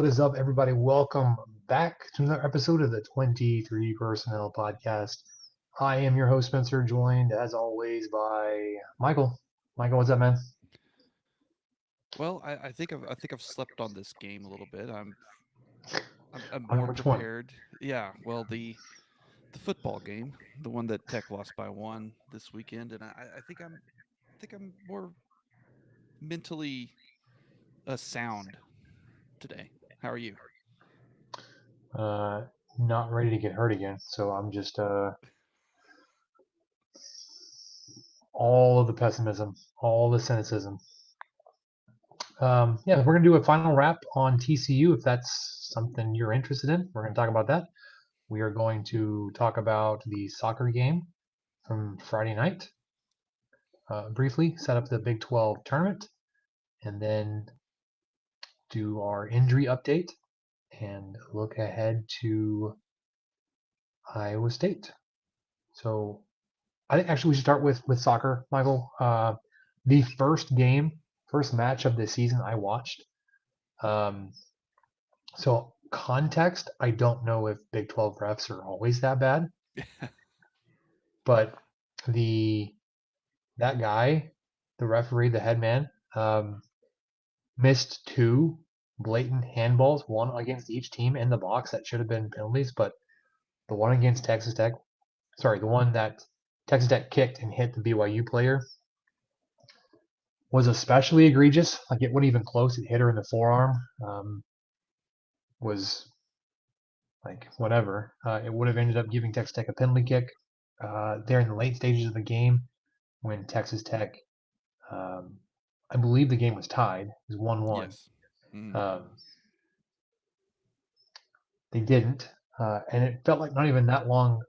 is up, everybody? Welcome back to another episode of the 23 Personnel Podcast. I am your host, Spencer, joined as always by Michael. Michael, what's up, man? Well, I think I've slept on this game a little bit. I'm On more which one? prepared. Yeah, well, the football game, the one that Tech lost by one this weekend, and I think I'm more mentally sound today. How are you? Uh, Not ready to get hurt again, so I'm just all of the pessimism, all the cynicism. Yeah, we're gonna do a final wrap on TCU if that's something you're interested in. We're gonna talk about that. We are going to talk about the soccer game from Friday night. Briefly set up the Big 12 tournament, and then do our injury update and look ahead to Iowa State. So I think actually we should start with soccer, Michael. The first game, first match of the season I watched. Um, so context, I don't know if Big 12 refs are always that bad, but the that guy, the referee, the head man, missed two blatant handballs, one against each team in the box that should have been penalties, but the one against Texas Tech, sorry, the one that Texas Tech kicked and hit the BYU player was especially egregious. Like it wasn't even close. It hit her in the forearm. Was like whatever. It would have ended up giving Texas Tech a penalty kick there in the late stages of the game when Texas Tech, um, I believe the game was tied. It was 1-1. Yes. Mm. Um, they didn't, and it felt like not even that long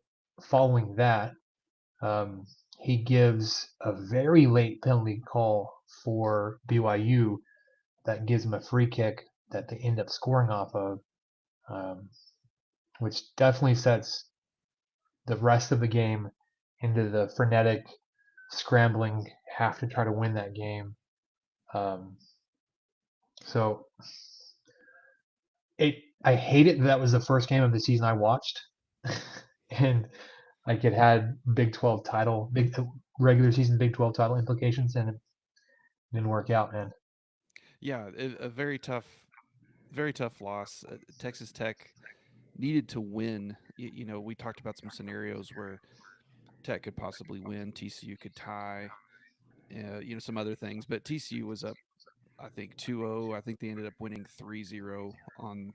following that, um, he gives a very late penalty call for BYU that gives him a free kick that they end up scoring off of, um, which definitely sets the rest of the game into the frenetic, scrambling, have to try to win that game. Um, so I hate it that was the first game of the season I watched, and like it had Big 12 title, big regular season Big 12 title implications, and it didn't work out, man. Yeah, a very tough loss. Texas Tech needed to win. We talked about some scenarios where Tech could possibly win, TCU could tie, some other things, but TCU was up I think 2-0. I think they ended up winning 3-0 on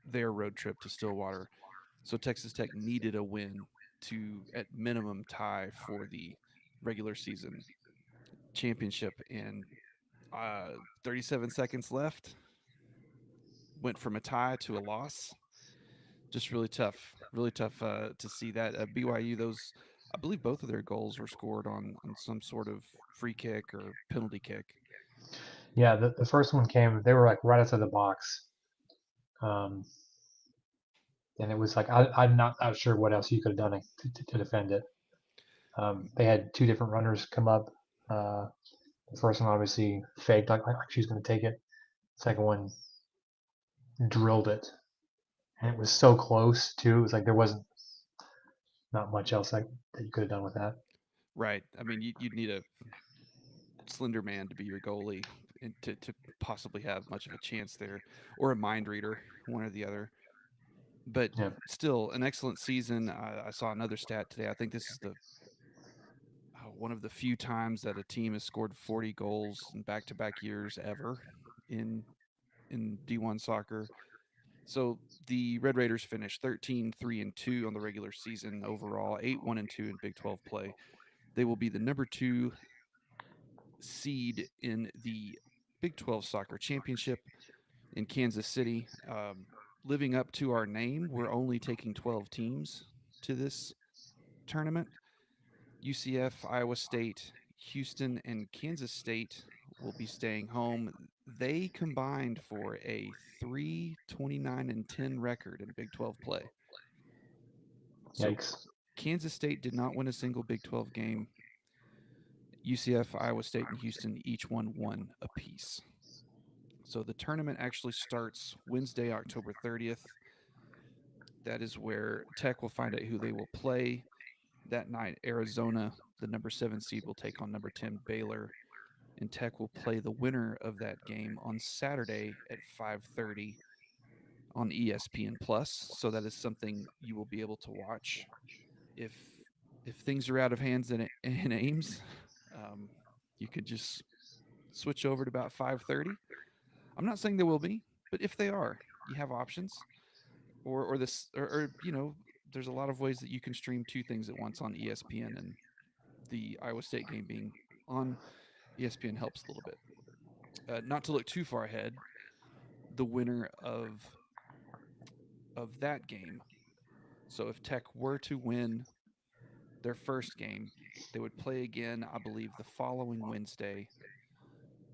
their road trip to Stillwater. So Texas Tech needed a win to, at minimum, tie for the regular season championship. And 37 seconds left, went from a tie to a loss. Just really tough to see that. BYU, I believe both of their goals were scored on some sort of free kick or penalty kick. Yeah, the first one came. They were like right outside the box, um, and it was like I'm not sure what else you could have done to defend it. They had two different runners come up. Uh, the first one obviously faked like she was going to take it. Second one drilled it, and it was so close too. It was like there wasn't not much else that you could have done with that. Right. I mean, you'd need a slender man to be your goalie and to possibly have much of a chance there, or a mind reader, one or the other. But Yeah, still, an excellent season. I saw another stat today. I think this is the one of the few times that a team has scored 40 goals in back-to-back years ever in D1 soccer. So the Red Raiders finished 13-3-2 on the regular season overall, 8-1-2 in Big 12 play. They will be the number 2 seed in the Big 12 Soccer Championship in Kansas City. Living up to our name, we're only taking 12 teams to this tournament. UCF, Iowa State, Houston, and Kansas State will be staying home. They combined for a 3-29-10 record in Big 12 play. So yikes. Kansas State did not win a single Big 12 game. UCF, Iowa State, and Houston each won one apiece. So the tournament actually starts Wednesday, October 30th. That is where Tech will find out who they will play. That night, Arizona, the number 7 seed, will take on number 10 Baylor, and Tech will play the winner of that game on Saturday at 5:30 on ESPN Plus. So that is something you will be able to watch if things are out of hands in Ames. Um, you could just switch over to about 5:30. I'm not saying there will be, but if they are, you have options. Or there's a lot of ways that you can stream two things at once on ESPN, and the Iowa State game being on ESPN helps a little bit. Not to look too far ahead, the winner of that game. So if Tech were to win their first game, they would play again, I believe, the following Wednesday,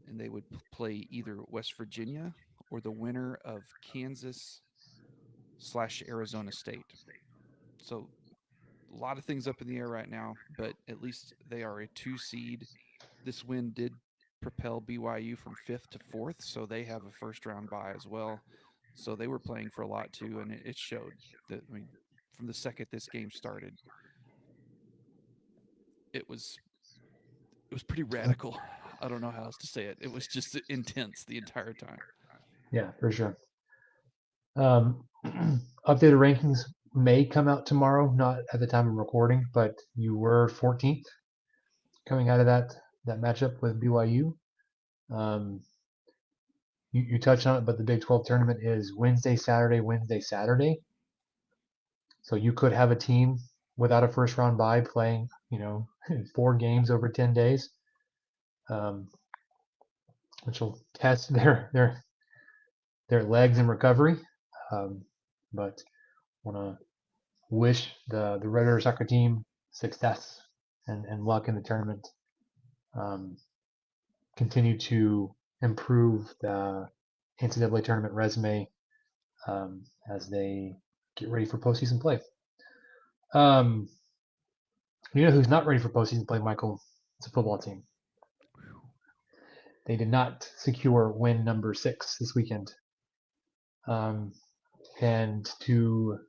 and they would play either West Virginia or the winner of Kansas/Arizona State. So a lot of things up in the air right now, but at least they are a 2 seed. This win did propel BYU from 5th to 4th, so they have a first round bye as well. So they were playing for a lot too, and it showed that. I mean, from the second this game started, it was pretty radical. I don't know how else to say it. It was just intense the entire time. Yeah, for sure. Um, updated rankings may come out tomorrow, not at the time of recording, but you were 14th coming out of that matchup with BYU. Um, you touched on it, but the Big 12 tournament is Wednesday, Saturday, Wednesday, Saturday. So you could have a team without a first round bye playing, 4 games over 10 days, um, which will test their legs in recovery. Um, but want to wish the Red River soccer team success and luck in the tournament. Um, Continue to improve the NCAA tournament resume as they get ready for postseason play. Um, you know who's not ready for postseason play, Michael? It's a football team. They did not secure win number 6 this weekend. Um, and to,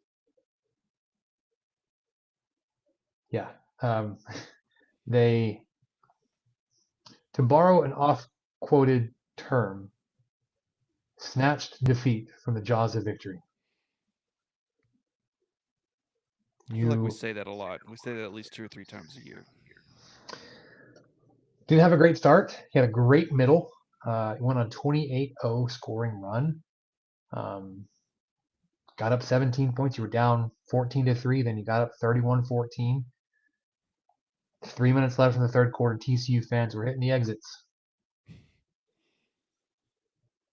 yeah, um, they, to borrow an off quoted term, snatched defeat from the jaws of victory. I feel like we You say that a lot. We say that at least 2 or 3 times a year. didn't have a great start. He had a great middle. He went on a 28-0 scoring run. Got up 17 points. You were down 14-3. Then you got up 31-14. 3 minutes left in the third quarter. TCU fans were hitting the exits.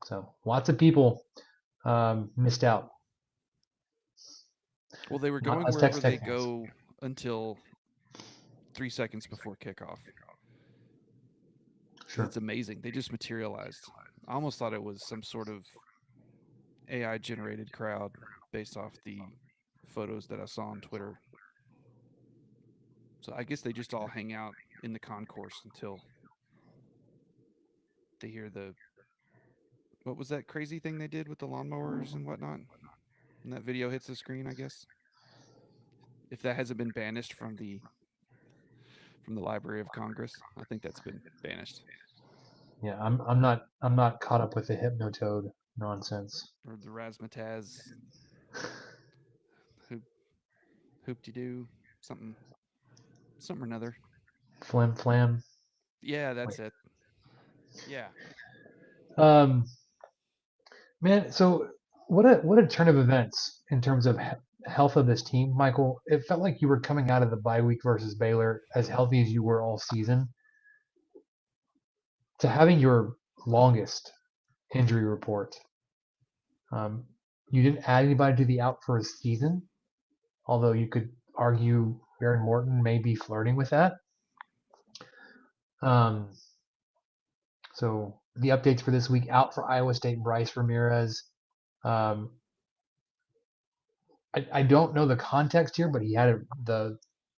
So lots of people missed out. Well, they were Not going us wherever Texas they Tech fans. go until 3 seconds before kickoff. Because Sure. it's amazing. They just materialized. I almost thought it was some sort of AI generated crowd based off the photos that I saw on Twitter. So I guess they just all hang out in the concourse until they hear the what was that crazy thing they did with the lawnmowers and whatnot? And that video hits the screen, I guess. If that hasn't been banished from the Library of Congress, I think that's been banished. Yeah, I'm not caught up with the Hypnotoad nonsense. Or the razzmatazz hoop hoop de doo something or another. Flim flam. Yeah, that's Wait. it. Yeah. Um, Man, so what a turn of events in terms of health of this team, Michael. It felt like you were coming out of the bye week versus Baylor as healthy as you were all season to having your longest injury report. Um, you didn't add anybody to the out for a season, although you could argue Baron Morton may be flirting with that. Um, so the updates for this week: out for Iowa State, Bryce Ramirez. Um, I don't know the context here, but he had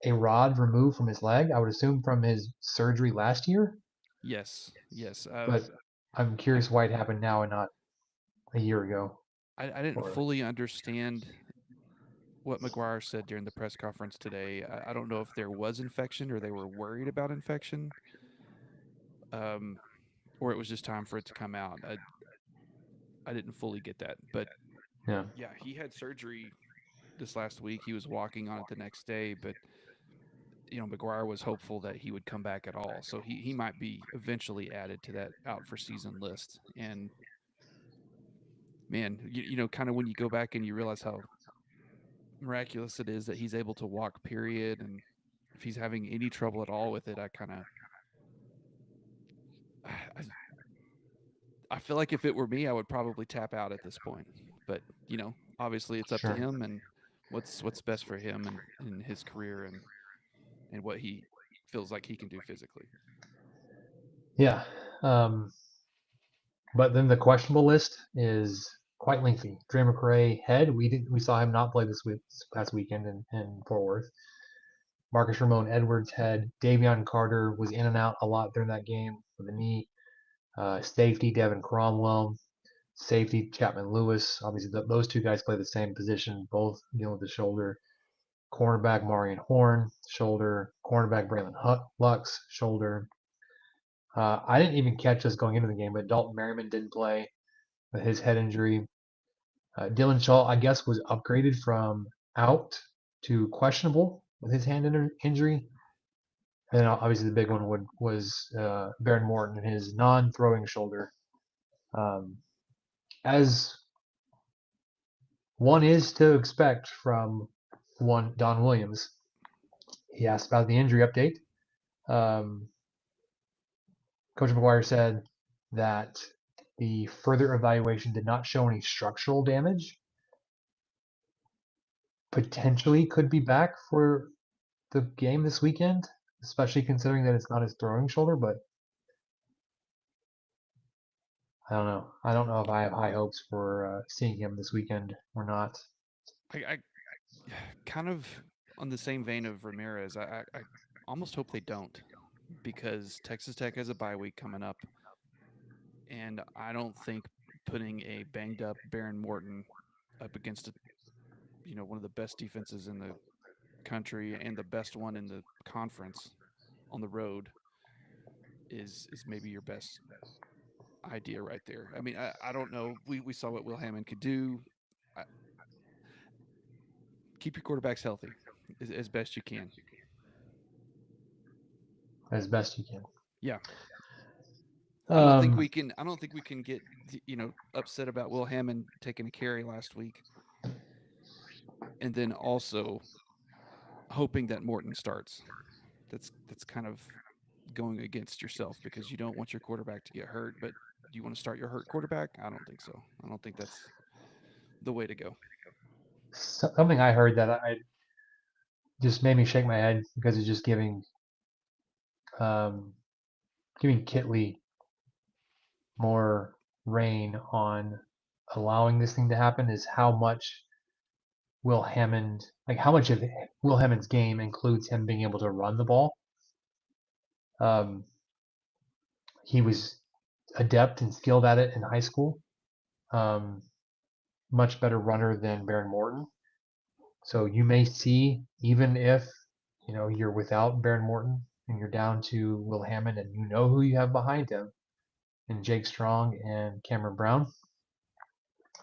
a rod removed from his leg. I would assume from his surgery last year. Yes. Yes. But I'm I curious why it happened now and not a year ago. I didn't Or fully understand what McGuire said during the press conference today. I don't know if there was infection or they were worried about infection, um, or it was just time for it to come out. I didn't fully get that, but yeah, yeah, he had surgery this last week. He was walking on it the next day, but McGuire was hopeful that he would come back at all, so he might be eventually added to that out for season list. And man, kind of when you go back and you realize how miraculous it is that he's able to walk, period, and if he's having any trouble at all with it, I I feel like if it were me, I would probably tap out at this point. But obviously it's up to sure. him and what's best for him and in his career and what he feels like he can do physically. Yeah. Um, but then the questionable list is quite lengthy. Dre McRae head, we saw him not play this past weekend in Fort Worth. Marcus Ramon Edwards head. Davion Carter was in and out a lot during that game with a knee. Safety Devin Cromwell. Safety Chapman Lewis. Obviously, those two guys play the same position, both dealing with the shoulder. Cornerback Marion Horn, shoulder. Cornerback Braylon Lux, shoulder. I didn't even catch this going into the game, but Dalton Merriman didn't play with his head injury. Dylan Shaw, I guess, was upgraded from out to questionable with his hand injury. And then obviously the big one was Baron Morton and his non-throwing shoulder. Um, as one is to expect from one Don Williams, he asked about the injury update. Um, Coach McGuire said that the further evaluation did not show any structural damage. Potentially could be back for the game this weekend, especially considering that it's not his throwing shoulder. But I don't know. I don't know if I have high hopes for seeing him this weekend or not. I kind of on the same vein of Ramirez. I almost hope they don't because Texas Tech has a bye week coming up, and I don't think putting a banged up Baron Morton up against one of the best defenses in the country and the best one in the conference on the road is maybe your best idea right there. I mean, I don't know. We saw what Will Hammond could do. I, keep your quarterbacks healthy as best you can. As best you can. Yeah, I don't think Um, we can. I don't think we can get upset about Will Hammond taking a carry last week, and then also hoping that Morton starts. That's kind of going against yourself because you don't want your quarterback to get hurt, but do you want to start your hurt quarterback? I don't think so. I don't think that's the way to go. something I heard that I just made me shake my head because it's just um, giving Kitley more reign on allowing this thing to happen is how much Will Hammond, like how much of Will Hammond's game includes him being able to run the ball. Um, he was adept and skilled at it in high school. Um, much better runner than Baron Morton. So you may see, even if you're without Baron Morton and you're down to Will Hammond, and you know who you have behind him, and Jake Strong and Cameron Brown,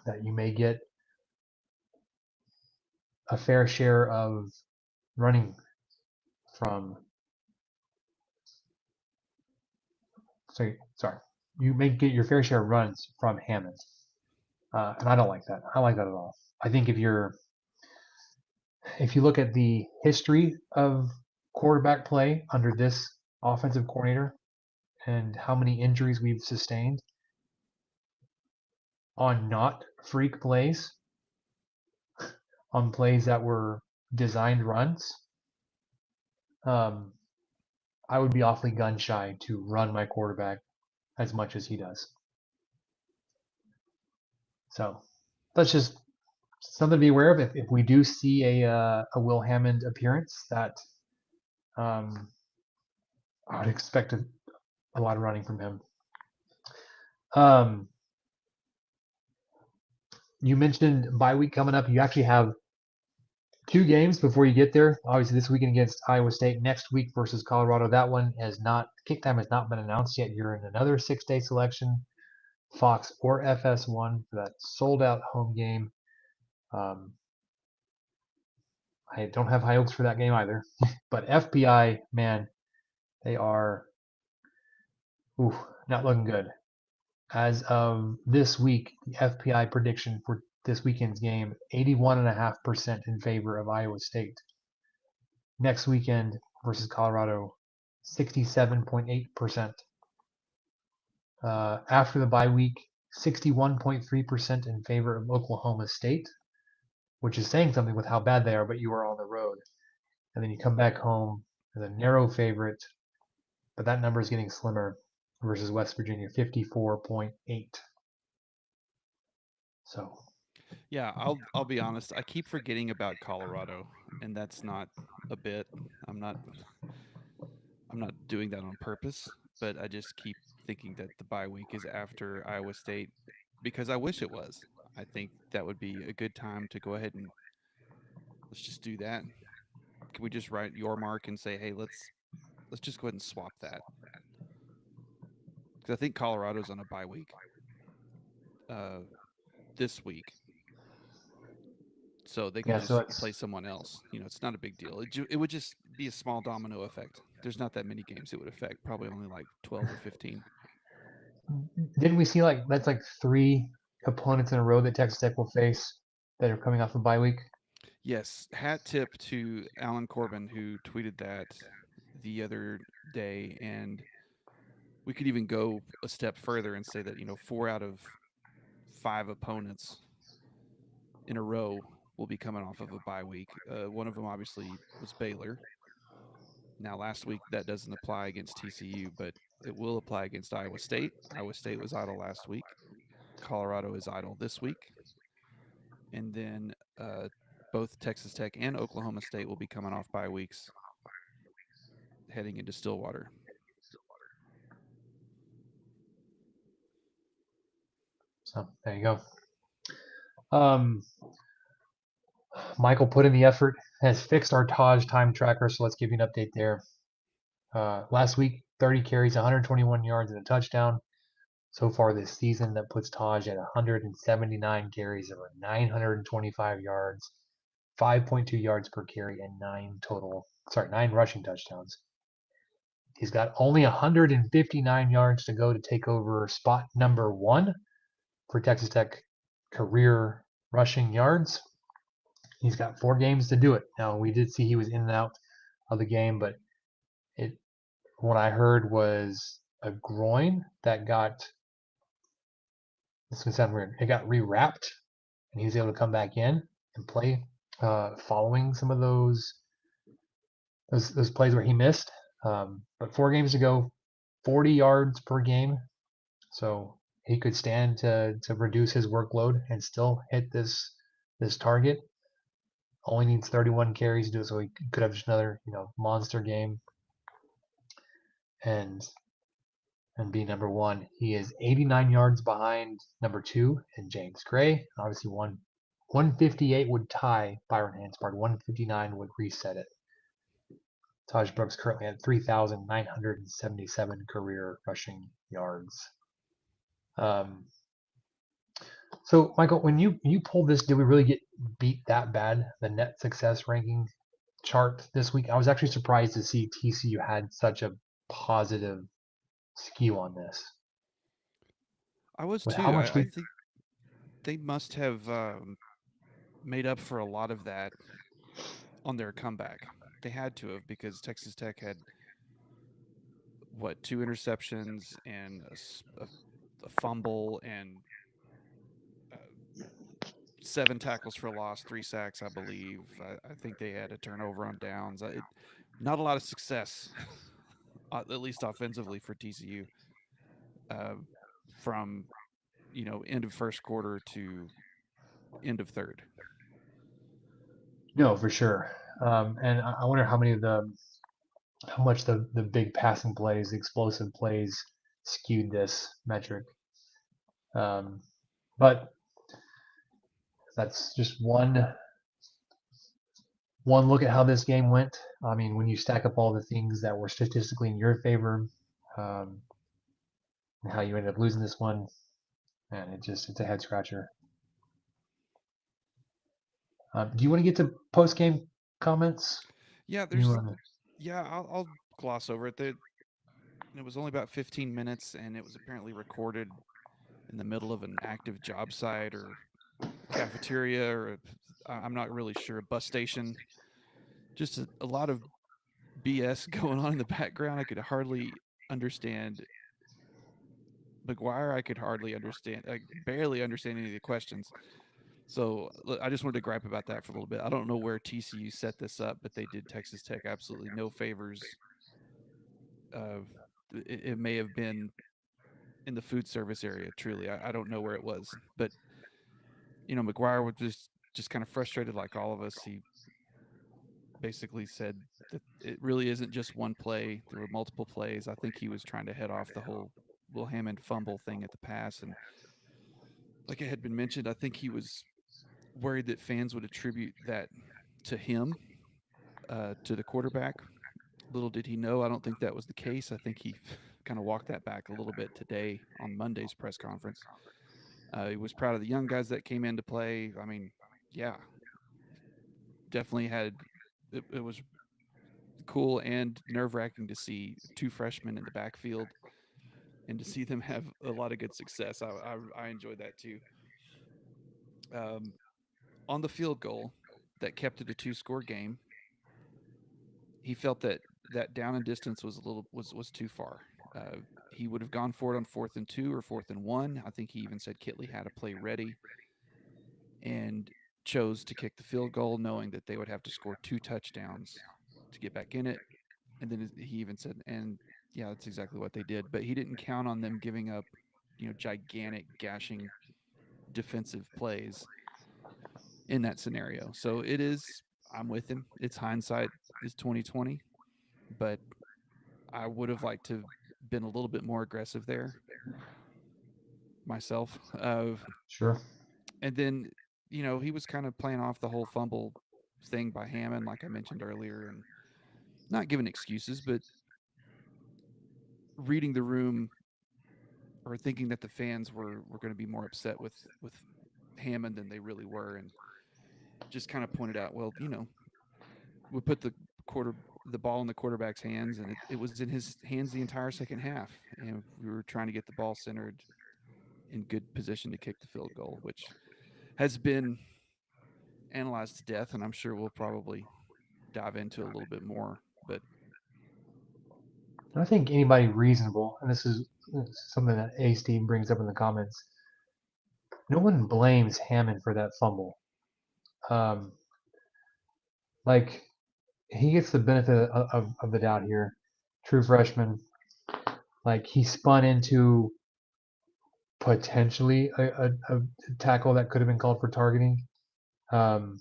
that you may get a fair share of running from. Sorry, you may get your fair share of runs from Hammond, and I don't like that. I don't like that at all. I think if you look at the history of quarterback play under this offensive coordinator and how many injuries we've sustained on not freak plays, on plays that were designed runs, um, I would be awfully gun shy to run my quarterback as much as he does. So that's just something to be aware of. If we do see a Will Hammond appearance, that I would expect a lot of running from him. Um, you mentioned bye week coming up. You actually have two games before you get there. Obviously, this weekend against Iowa State. Next week versus Colorado. That one has not kick time has not been announced yet. You're in another 6-day selection, Fox or FS1 for that sold out home game. Um, I don't have high hopes for that game either. But FPI, man, they are ooh, not looking good. As of this week, the FPI prediction for this weekend's game, 81.5% in favor of Iowa State. Next weekend versus Colorado, 67.8%. After the bye week, 61.3% in favor of Oklahoma State, which is saying something with how bad they are, but you are on the road. And then you come back home as a narrow favorite, but that number is getting slimmer versus West Virginia, 54.8. So, Yeah, I'll be honest. I keep forgetting about Colorado, and that's not a bit. I'm not I'm not doing that on purpose, but I just keep thinking that the bye week is after Iowa State because I wish it was. I think that would be a good time to go ahead and let's just do that. Can we just write your mark and say, "Hey, let's just go ahead and swap that?" Because I think Colorado's on a bye week uh, this week, so they could yeah, so just it's play someone else. It's not a big deal. It would just be a small domino effect. There's not that many games it would affect. Probably only like 12 or 15. didn't we see like that's like three opponents in a row that Texas Tech will face that are coming off a bye week? Yes, hat tip to Alan Corbin who tweeted that the other day, and we could even go a step further and say that 4 out of 5 opponents in a row will be coming off of a bye week. One of them obviously was Baylor. Now, last week that doesn't apply against TCU, but it will apply against Iowa State. Iowa State was idle last week. Colorado is idle this week, and then both Texas Tech and Oklahoma State will be coming off bye weeks heading into Stillwater. So there you go. Um, Michael put in the effort, has fixed our Taj time tracker, so let's give you an update there. Last week, 30 carries, 121 yards, and a touchdown. So far this season, that puts Taj at 179 carries over 925 yards, 5.2 yards per carry, and nine rushing touchdowns. He's got only 159 yards to go to take over spot number one for Texas Tech career rushing yards. He's got 4 games to do it. Now, we did see he was in and out of the game, but it what I heard was a groin that got, this is going to sound weird, it got rewrapped and he was able to come back in and play following some of those plays where he missed. But 4 games to go, 40 yards per game. So he could stand to reduce his workload and still hit this target. Only needs 31 carries to do it, so he could have just another monster game and be number one. He is 89 yards behind number two and James Gray. Obviously, 158 would tie Byron Hanspard. 159 would reset it. Taj Brooks currently at 3,977 career rushing yards. Um, so, Michael, when you pulled this, did we really get beat that bad? The net success ranking chart this week. I was actually surprised to see TCU had such a positive skew on this. I was With how too. much I we think they must have made up for a lot of that on their comeback. They had to have because Texas Tech had what 2 interceptions and a fumble and uh, 7 tackles for loss, 3 sacks, I believe. I think they had a turnover on downs. Not a lot of success, at least offensively for TCU, uh, from end of first quarter to end of third. no, for sure. And I wonder how much the big passing plays, the explosive plays skewed this metric. Um, but that's just one look at how this game went. I mean, when you stack up all the things that were statistically in your favor, um, and how you ended up losing this one, man, it's a head scratcher. Do you want to get to post game comments? Yeah, You there's want to? yeah, I'll gloss over it. It was only about 15 minutes, and it was apparently recorded in the middle of an active job site or a cafeteria or I'm not really sure, a bus station. Just a lot of BS going on in the background. I could hardly understand McGuire. I could hardly understand, like barely understand any of the questions. So I just wanted to gripe about that for a little bit. I don't know where TCU set this up, but they did Texas Tech absolutely no favors. Uh, it may have been in the food service area. Truly, I don't know where it was, but McGuire was just kind of frustrated, like all of us. He basically said that it really isn't just one play. There were multiple plays. I think he was trying to head off the whole Will Hammond fumble thing at the pass, and like it had been mentioned, I think he was worried that fans would attribute that to him, to the quarterback. Little did he know, I don't think that was the case. I think he kind of walked that back a little bit today on Monday's press conference. He was proud of the young guys that came in to play. I mean, yeah, definitely had. It was cool and nerve wracking to see two freshmen in the backfield and to see them have a lot of good success. I enjoyed that too. Um, on the field goal that kept it a two-score game, he felt that that down and distance was a little was too far. Uh, he would have gone for it on 4th and 2 or 4th and 1. I think he even said Kitley had a play ready and chose to kick the field goal, knowing that they would have to score 2 touchdowns to get back in it. And then he even said, and yeah, that's exactly what they did. But he didn't count on them giving up, gigantic gashing defensive plays in that scenario. So it is. I'm with him. It's hindsight is 2020, but I would have liked to have been a little bit more aggressive there myself. Sure. And then he was kind of playing off the whole fumble thing by Hammond, like I mentioned earlier, and not giving excuses, but reading the room or thinking that the fans were going to be more upset with Hammond than they really were, and just kind of pointed out, well, we put the ball in the quarterback's hands, and it was in his hands the entire second half, and we were trying to get the ball centered in good position to kick the field goal, which has been analyzed to death, and I'm sure we'll probably dive into a little bit more. But I think anybody reasonable, and this is something that A Steve brings up in the comments. No one blames Hammond for that fumble. Um, like he gets the benefit of the doubt here. True freshman. Like he spun into potentially a tackle that could have been called for targeting. Um,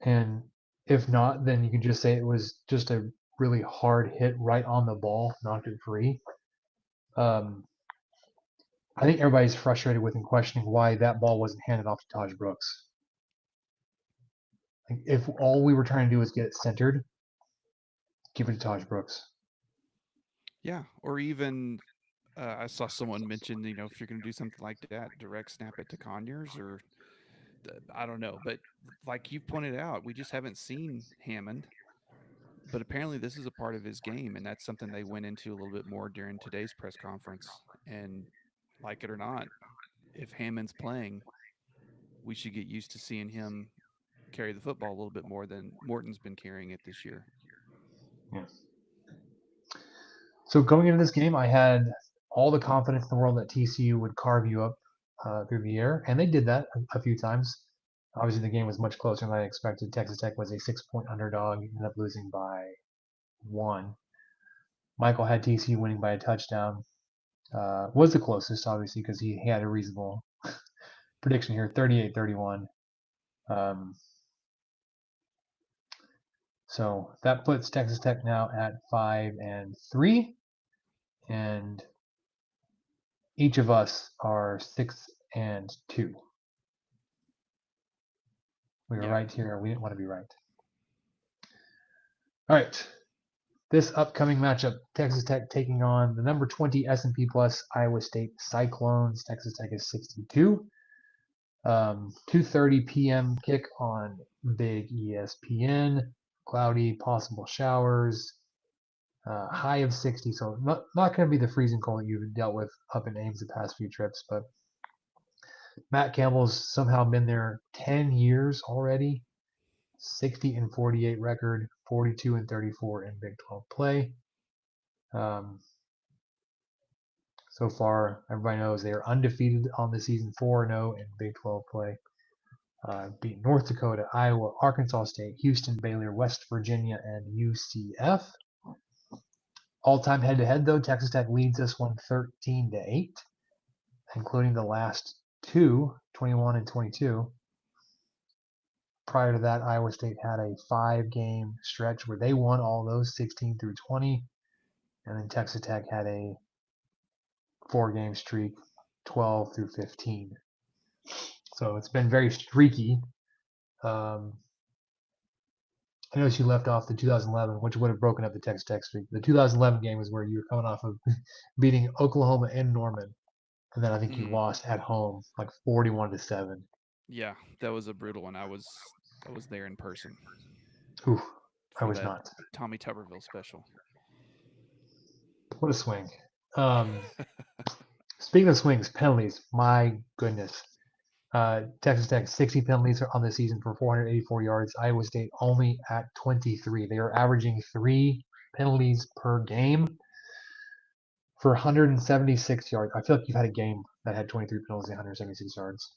and if not, then you can just say it was just a really hard hit right on the ball, knocked it free. Um, I think everybody's frustrated with and questioning why that ball wasn't handed off to Taj Brooks. Like if all we were trying to do was get it centered, give it to Taj Brooks. yeah, or even I saw someone mention, if you're going to do something like that, direct snap it to Conyers, or I don't know. But like you pointed out, we just haven't seen Hammond. But apparently, this is a part of his game, and that's something they went into a little bit more during today's press conference. And like it or not, if Hammond's playing, we should get used to seeing him carry the football a little bit more than Morton's been carrying it this year. Yeah. So going into this game, I had all the confidence in the world that TCU would carve you up through the air, and they did that a few times. Obviously, the game was much closer than I expected. Texas Tech was a 6-point underdog, ended up losing by one. Michael had TCU winning by a touchdown. Was the closest, obviously, because he had a reasonable prediction here, 38-31. Um, so that puts Texas Tech now at 5-3, and each of us are 6-2. We were Yeah. right here. We didn't want to be right. All right. This upcoming matchup, Texas Tech taking on the number 20 S&P Plus Iowa State Cyclones. Texas Tech is 62. 2:30 p.m. kick on Big ESPN. Cloudy, possible showers. High of 60, so not going to be the freezing cold that you've dealt with up in Ames the past few trips. But Matt Campbell's somehow been there 10 years already. 60-48 record, 42-34 in Big 12 play. Um, so far, everybody knows they are undefeated on the season, 4-0 in Big 12 play. Beat North Dakota, Iowa, Arkansas State, Houston, Baylor, West Virginia, and UCF. All-time head-to-head, though, Texas Tech leads this one 13-8, including the last two, 21 and 22. Prior to that, Iowa State had a 5-game stretch where they won all those 16 through 20, and then Texas Tech had a 4-game streak, 12 through 15. So it's been very streaky. Um, I know she left off the 2011, which would have broken up the Texas Tech streak. The 2011 game was where you were coming off of beating Oklahoma and Norman, and then I think you Mm. lost at home like 41-7. Yeah, that was a brutal one. I was there in person Ooh, I for was that not. Tommy Tuberville special. What a swing. Um, Speaking of swings, penalties. My goodness. Texas Tech 60 penalties on the season for 484 yards. Iowa State only at 23. They are averaging 3 penalties per game for 176 yards. I feel like you've had a game that had 23 penalties and 176 yards.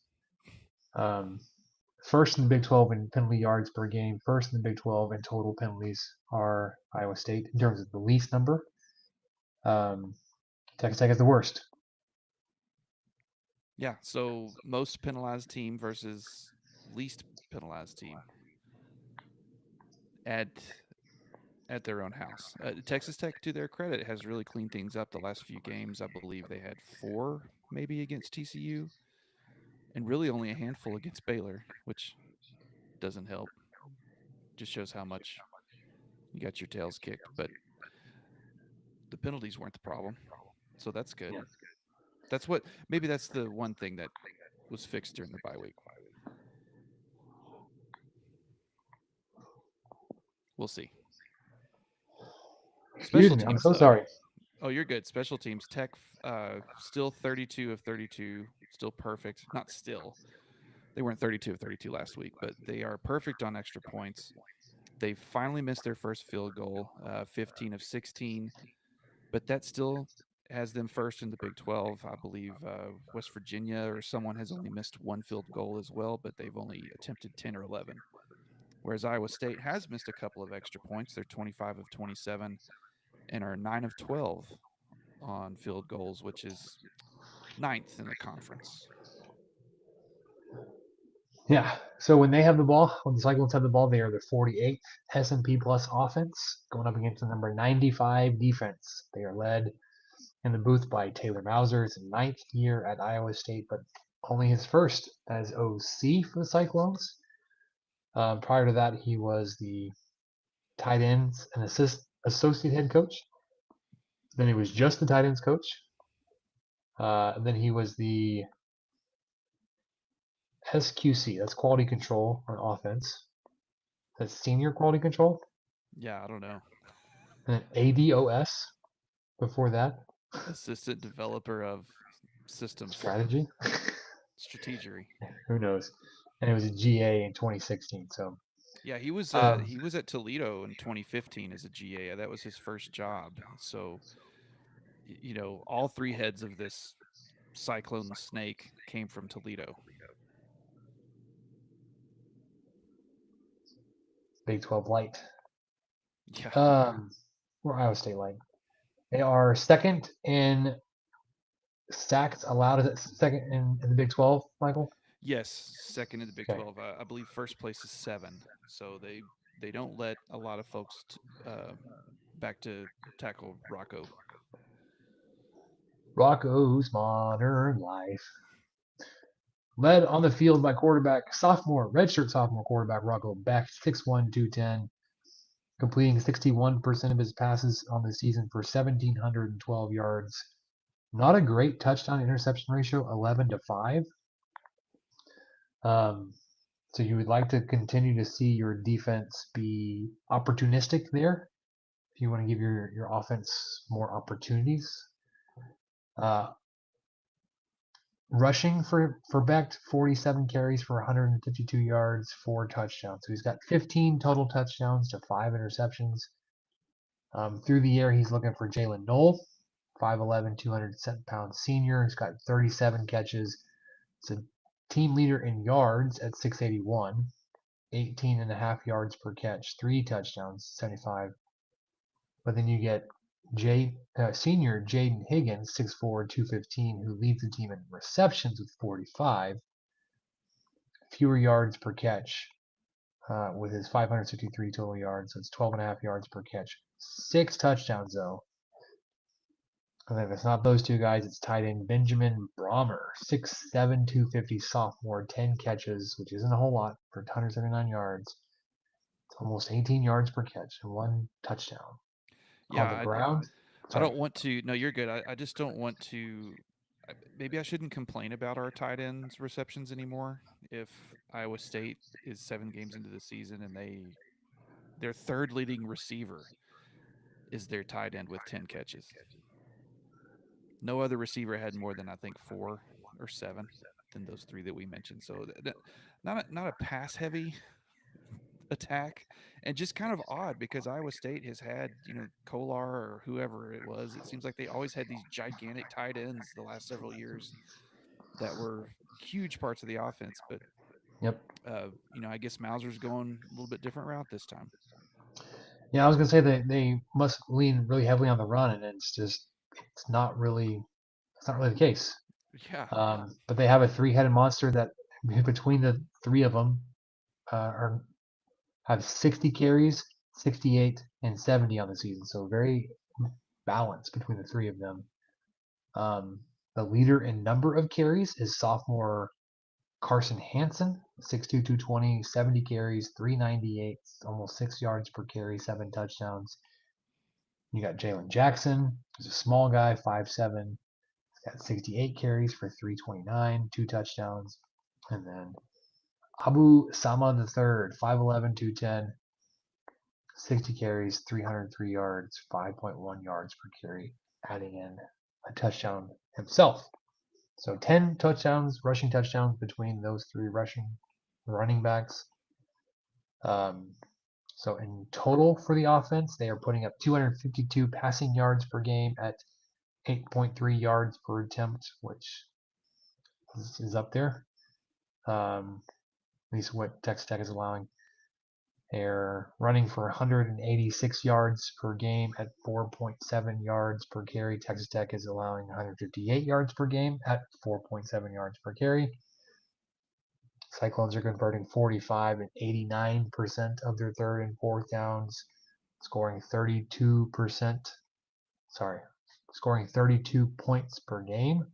Um, First in the Big 12 in penalty yards per game. First in the Big 12 in total penalties are Iowa State in terms of the least number. Um, Texas Tech is the worst. Yeah, so most penalized team versus least penalized team at at their own house. Texas Tech, to their credit, has really cleaned things up the last few games. I believe they had 4 maybe against TCU, and really only a handful against Baylor, which doesn't help. Just shows how much you got your tails kicked. But the penalties weren't the problem, so that's good. That's what maybe that's the one thing that was fixed during the bye week. We'll see. Excuse Special me. I'm teams so though. sorry. Oh, you're good. Special teams. Tech still 32 of 32, still perfect. Not still. They weren't 32 of 32 last week, but they are perfect on extra points. They finally missed their first field goal, 15 of 16, but that still has them first in the Big 12. I believe West Virginia or someone has only missed one field goal as well, but they've only attempted 10 or 11. Whereas Iowa State has missed a couple of extra points. They're 25 of 27 and are 9 of 12 on field goals, which is ninth in the conference. Yeah. So when they have the ball, when the Cyclones have the ball, they are the 48th S&P Plus offense going up against the number 95 defense. They are led in the booth by Taylor Mauser. It's his 9th year at Iowa State, but only his first as OC for the Cyclones. Prior to that, he was the tight ends and associate head coach. Then he was just the tight ends coach. And then he was the SQC, that's quality control on offense. That's senior quality control. Yeah, I don't know. And then ADOS before that, Assistant developer of systems strategy. strategy. Who knows? And it was a GA in 2016. So, Yeah, um, he was at Toledo in 2015 as a GA. That was his first job. So, all 3 heads of this cyclone snake came from Toledo. Big 12 light. Yeah. Um, or Iowa State light. They are second in sacks allowed. Is it second in the Big 12, Michael? Yes, second in the Big Okay. 12. I believe first place is 7. So they don't let a lot of folks back to tackle Rocco. Rocco's Modern Life. Led on the field by redshirt sophomore quarterback Rocco Beck, 6'1", 210, completing 61% of his passes on the season for 1,712 yards. Not a great touchdown interception ratio, 11-5. Um, so you would like to continue to see your defense be opportunistic there if you want to give your offense more opportunities. Uh, Rushing for Becht, 47 carries for 152 yards, 4 touchdowns. So he's got 15 total touchdowns to 5 interceptions. Through the air, he's looking for Jalen Knoll, 5'11", 200-pound senior. He's got 37 catches. It's a team leader in yards at 681, 18 and a half yards per catch, 3 touchdowns, 75. But then you get senior Jaden Higgins, 6'4", 215, who leads the team in receptions with 45, fewer yards per catch with his 563 total yards. So it's 12 and a half yards per catch. 6 touchdowns, though. And then if it's not those two guys, it's tight end Benjamin Brommer, 6'7", 250 sophomore, 10 catches, which isn't a whole lot for 179 yards. It's almost 18 yards per catch and 1 touchdown. Yeah, On the ground, I sorry. don't want to. No, you're good. I just don't want to. Maybe I shouldn't complain about our tight ends receptions anymore. If Iowa State is 7 games into the season and their third leading receiver is their tight end with 10 catches. No other receiver had more than I think 4 or 7 than those three that we mentioned. So not a pass heavy attack, and just kind of odd because Iowa State has had Kolar or whoever it was. It seems like they always had these gigantic tight ends the last several years that were huge parts of the offense. But Yep. I guess Mauser's going a little bit different route this time. Yeah, I was gonna say that they must lean really heavily on the run, and it's not really the case. Yeah, But they have a three-headed monster that between the three of them are have 60 carries, 68, and 70 on the season. So very balanced between the three of them. Um, the leader in number of carries is sophomore Carson Hansen, 6'2", 220, 70 carries, 398, almost 6 yards per carry, 7 touchdowns. You got Jalen Jackson, who's a small guy, 5'7", got 68 carries for 329, 2 touchdowns. And then Abu Sama the third, 5'11", 210, 60 carries, 303 yards, 5.1 yards per carry, adding in a touchdown himself. So 10 touchdowns, rushing touchdowns between those three running backs. Um, so in total for the offense, they are putting up 252 passing yards per game at 8.3 yards per attempt, which is up there. At least what Texas Tech is allowing. They're running for 186 yards per game at 4.7 yards per carry. Texas Tech is allowing 158 yards per game at 4.7 yards per carry. Cyclones are converting 45 and 89% of their third and fourth downs, scoring 32%. Sorry, scoring 32 points per game,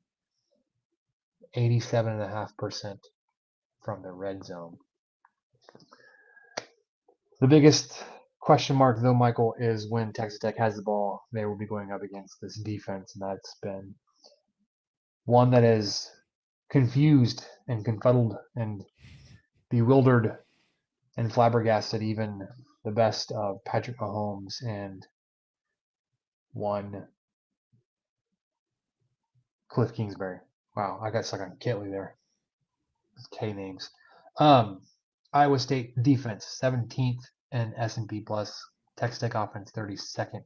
87.5% from the red zone. The biggest question mark, though, Michael, is when Texas Tech has the ball, they will be going up against this defense, and that's been one that is confused and confuddled and bewildered and flabbergasted even the best of Patrick Mahomes and one Cliff Kingsbury. Wow, I got stuck on Kitley there. K names. Um, Iowa State defense 17th in S&P plus. Texas Tech offense 32nd.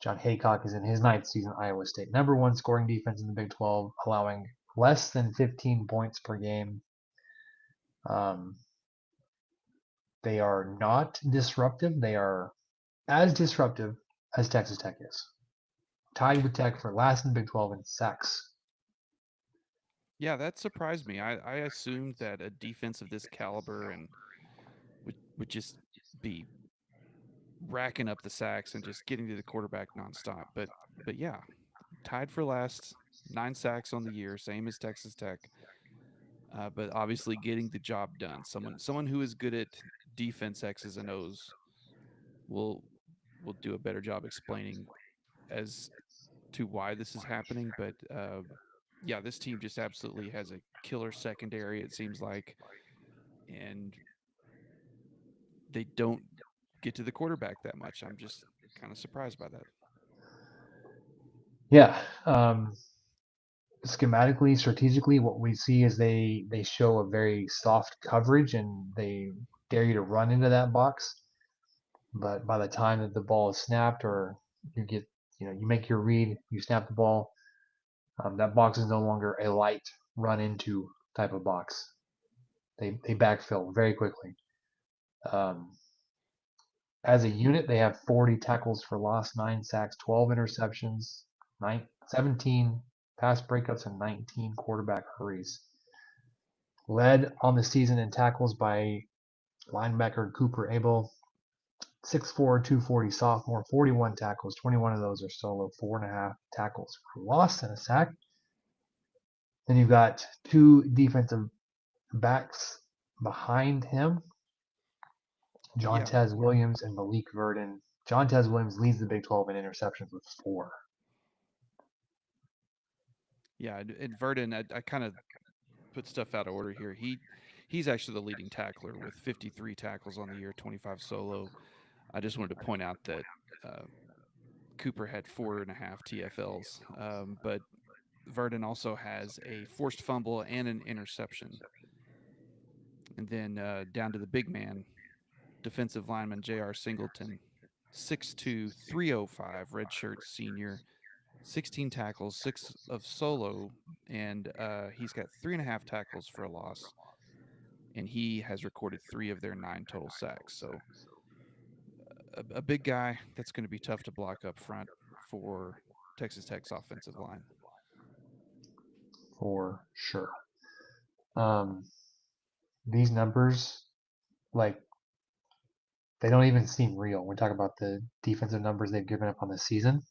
John Haycock is in his ninth season at Iowa State. Number one scoring defense in the Big 12, allowing less than 15 points per game. They are not disruptive. They are as disruptive as Texas Tech is. Tied with Tech for last in the Big 12 in sacks. yeah, that surprised me. I assumed that a defense of this caliber and would just be racking up the sacks and just getting to the quarterback nonstop. But yeah, tied for last, 9 sacks on the year, same as Texas Tech. But obviously getting the job done. Someone who is good at defense X's and O's will will do a better job explaining as to why this is happening. But yeah, this team just absolutely has a killer secondary. It seems like, and they don't get to the quarterback that much. I'm just kind of surprised by that. Yeah. Schematically, strategically, what we see is they show a very soft coverage and they dare you to run into that box. But by the time that the ball is snapped or you get, you make your read, you snap the ball, that box is no longer a light run into type of box. They backfill very quickly. Um, as a unit, they have 40 tackles for loss, 9 sacks, 12 interceptions, 17 pass breakups, and 19 quarterback hurries. Led on the season in tackles by linebacker Cooper Abel, 6'4", 240 sophomore, 41 tackles, 21 of those are solo, 4.5 tackles for loss and a sack. Then you've got two defensive backs behind him, John Yeah, Tez Williams and Malik Verdon. John Tez Williams leads the Big 12 in interceptions with 4. yeah. And Verdon, I kind of put stuff out of order here. He's actually the leading tackler with 53 tackles on the year, 25 solo. I just wanted to point out that uh, Cooper had 4.5 TFLs, but Verdon also has a forced fumble and an interception. And then down to the big man, defensive lineman J.R. Singleton, 6'2", 305, redshirt senior, 16 tackles, 6 of solo, and he's got 3.5 tackles for a loss. And he has recorded 3 of their 9 total sacks. So a big guy that's going to be tough to block up front for Texas Tech's offensive line. For sure. Um, these numbers, like, they don't even seem real. When we talk about the defensive numbers they've given up on the season.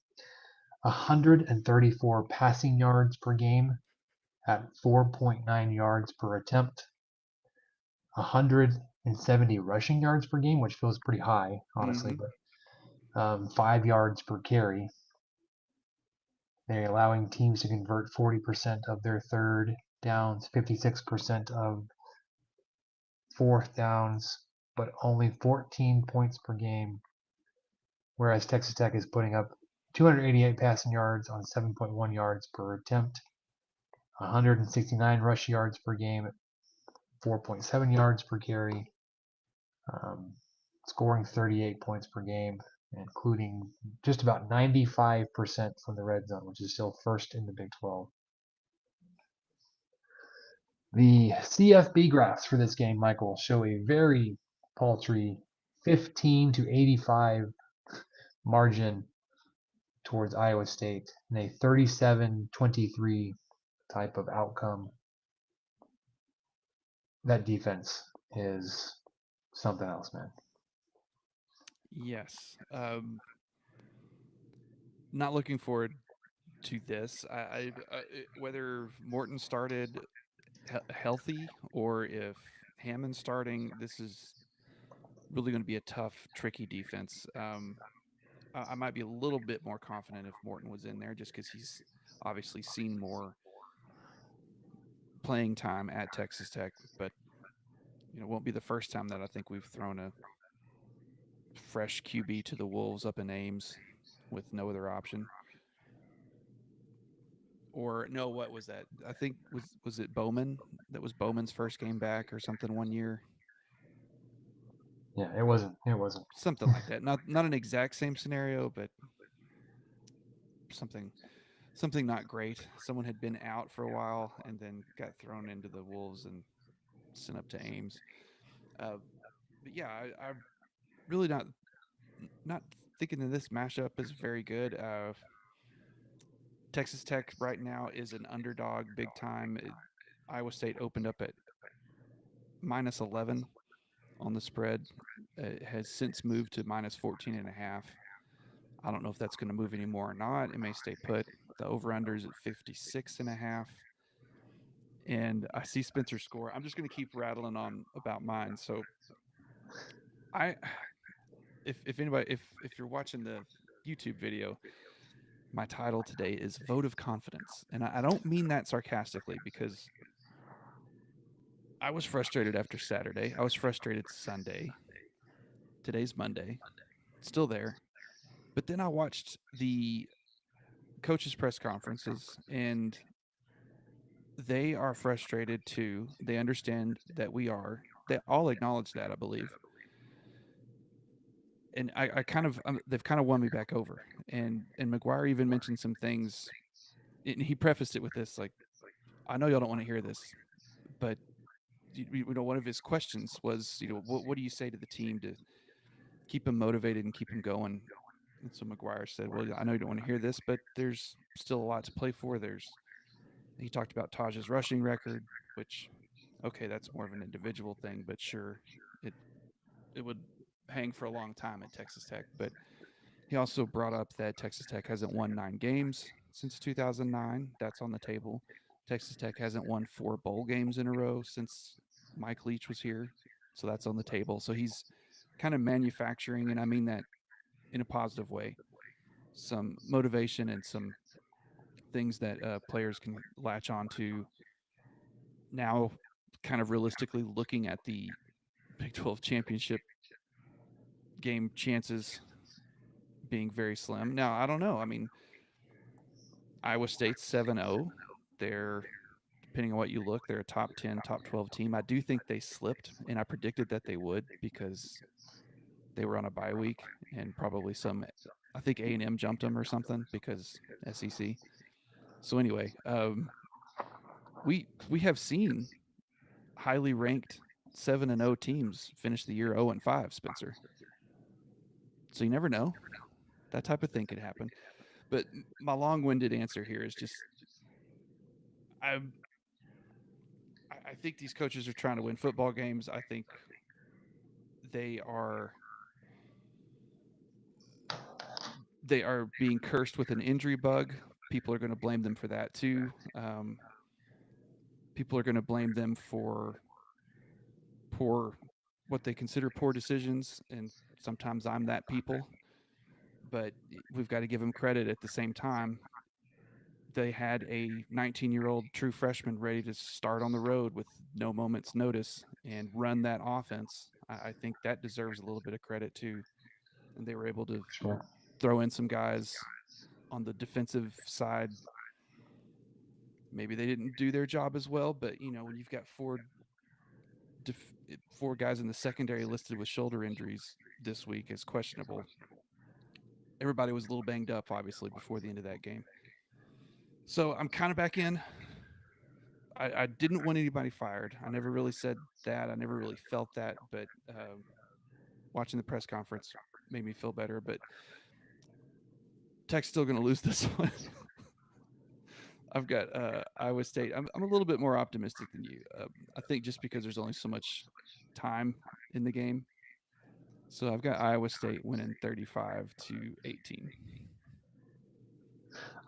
134 passing yards per game at 4.9 yards per attempt. 170 rushing yards per game, which feels pretty high, honestly, Mm-hmm. but 5 yards per carry. They're allowing teams to convert 40% of their third downs, 56% of fourth downs, but only 14 points per game. Whereas Texas Tech is putting up 288 passing yards on 7.1 yards per attempt, 169 rush yards per game at 4.7 yards per carry, um, scoring 38 points per game, including just about 95% from the red zone, which is still first in the Big 12. The CFB graphs for this game, Michael, show a very paltry 15 to 85 margin towards Iowa State in a 37-23 type of outcome. That defense is something else, man. Yes. Not looking forward to this. Whether Morton started healthy or if Hammond's starting, this is really going to be a tough, tricky defense. I might be a little bit more confident if Morton was in there, just because he's obviously seen more playing time at Texas Tech. But it won't be the first time that I think we've thrown a fresh QB to the Wolves up in Ames with no other option. Or no, what was that? I think was it Bowman? That was Bowman's first game back or something one year. Yeah, it wasn't. It wasn't. Something like that. Not an exact same scenario, but something not great. Someone had been out for a while and then got thrown into the Wolves and sent up to Ames. But yeah, I'm really not thinking that this mashup is very good. Texas Tech right now is an underdog big time. Iowa State opened up at -11 on the spread. It has since moved to -14.5. I don't know if that's going to move anymore or not. It may stay put. The over-under is at 56.5. And I see Spencer score. I'm just going to keep rattling on about mine. So I, if anybody, if you're watching the YouTube video, my title today is vote of confidence, and I don't mean that sarcastically because I was frustrated after Saturday. I was frustrated Sunday. Today's Monday. Still there. But then I watched the coaches' press conferences, and they are frustrated too. They understand that we are. They all acknowledge that, I believe. And I kind of they've kind of won me back over. And McGuire even mentioned some things. And he prefaced it with this, like, I know y'all don't want to hear this, but one of his questions was, what do you say to the team to keep them motivated and keep them going? And so McGuire said, well, I know you don't want to hear this, but there's still a lot to play for. He talked about Taj's rushing record, which, okay, that's more of an individual thing, but sure, it it would hang for a long time at Texas Tech. But he also brought up that Texas Tech hasn't won 9 games since 2009. That's on the table. Texas Tech hasn't won 4 bowl games in a row since Mike Leach was here. So that's on the table. So he's kind of manufacturing, and I mean that in a positive way, some motivation and some things that players can latch on to now, kind of realistically looking at the Big 12 championship game chances being very slim. Now, I don't know. I mean, Iowa State's 7-0. They're, depending on what you look, they're a top 10, top 12 team. I do think they slipped, and I predicted that they would because they were on a bye week and probably I think A&M jumped them or something because SEC. So anyway, we have seen highly ranked 7-0 teams finish the year 0-5, Spencer. So you never know. That type of thing could happen. But my long-winded answer here is just I I think these coaches are trying to win football games. I think they are they are being cursed with an injury bug. People are going to blame them for that too. People are going to blame them for poor, what they consider poor decisions, and sometimes I'm that people. But we've got to give them credit at the same time. They had a 19-year-old true freshman ready to start on the road with no moment's notice and run that offense. I think that deserves a little bit of credit too. And they were able to Sure. throw in some guys on the defensive side. Maybe they didn't do their job as well, but when you've got four guys in the secondary listed with shoulder injuries this week as questionable, everybody was a little banged up, obviously, before the end of that game. So I'm kind of back in. I didn't want anybody fired. I never really said that. I never really felt that, but watching the press conference made me feel better. But Tech's still going to lose this one. I've got Iowa State. I'm a little bit more optimistic than you. I think just because there's only so much time in the game. So I've got Iowa State winning 35-18.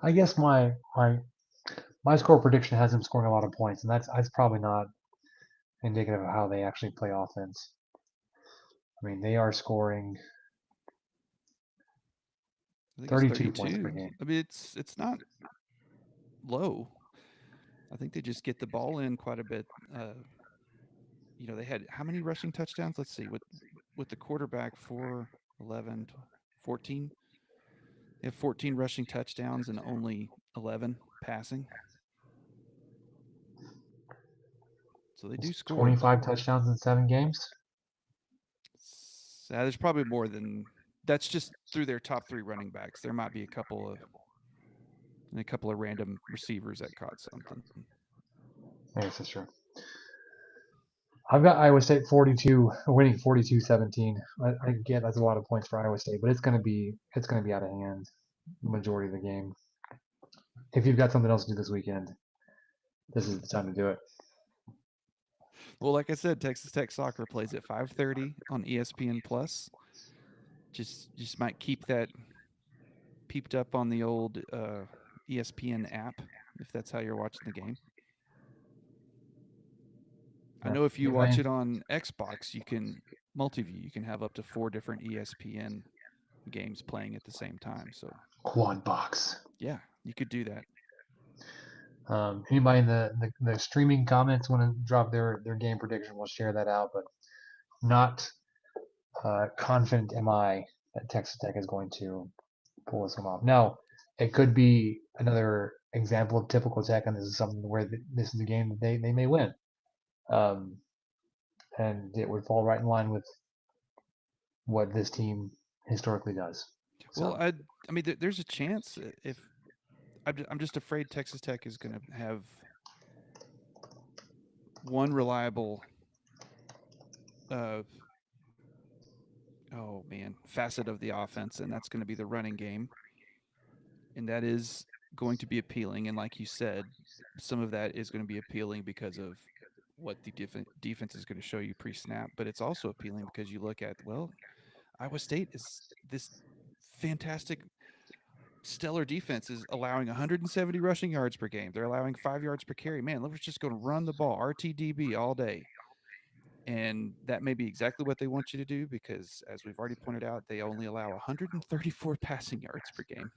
I guess my score prediction has them scoring a lot of points, and that's probably not indicative of how they actually play offense. I mean, they are scoring I think it's 32 points per 32. game. I mean, it's not low. I think they just get the ball in quite a bit. They had how many rushing touchdowns? Let's see. With the quarterback for 11, 14. They have 14 rushing touchdowns and only 11 passing. So they do It's score. 25 touchdowns in 7 games. There's probably more than that's just through their top 3 running backs. There might be a couple of random receivers that caught something. I guess that's true. I've got Iowa State 42, winning 42-17. I get that's a lot of points for Iowa State, but it's gonna be out of hand the majority of the game. If you've got something else to do this weekend, this is the time to do it. Well, like I said, Texas Tech soccer plays at 5:30 on ESPN Plus. Just might keep that peeped up on the old ESPN app if that's how you're watching the game. I Yeah. know if you watch Anybody? it on Xbox, you can multi-view. You can have up to 4 different ESPN games playing at the same time. So Quad box. yeah, you could do that. Anybody in the streaming comments want to drop their game prediction? We'll share that out, but not confident am I that Texas Tech is going to pull this one off. Now, it could be another example of typical Tech, and this is something where this is a game that they may win. Um, and it would fall right in line with what this team historically does. Well, So, I mean, there's a chance if I'm just afraid Texas Tech is going to have one reliable, uh, oh man, facet of the offense, and that's going to be the running game, and that is going to be appealing. And like you said, some of that is going to be appealing because of what the defense is going to show you pre-snap, but it's also appealing because you look at, well, Iowa State is this fantastic stellar defense is allowing 170 rushing yards per game. They're allowing 5 yards per carry. Man, let's just go to run the ball, RTDB all day. And that may be exactly what they want you to do because, as we've already pointed out, they only allow 134 passing yards per game.